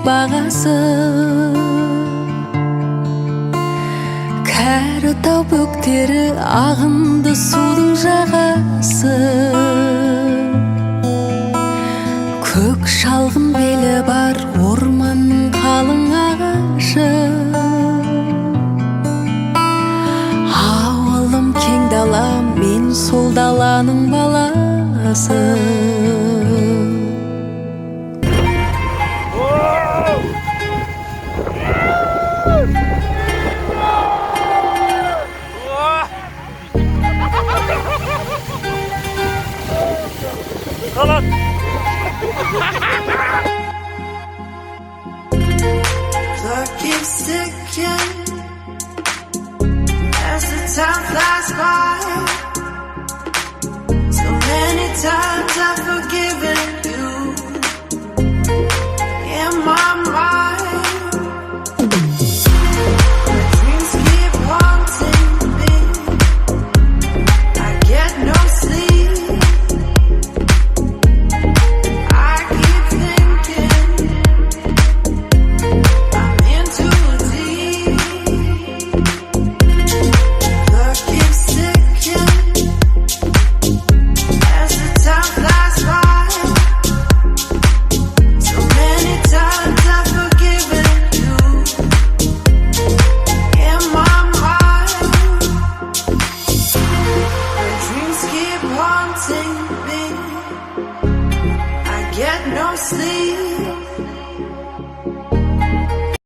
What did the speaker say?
бағасы. Кәрі тау бөктері ағынды судың жағасы. Көк шалғын белі бар орманның қалың ағашы. Ауылым кең дала, мен сол даланың баласы. Clock keeps ticking as the time flies by. So many times I've forgiven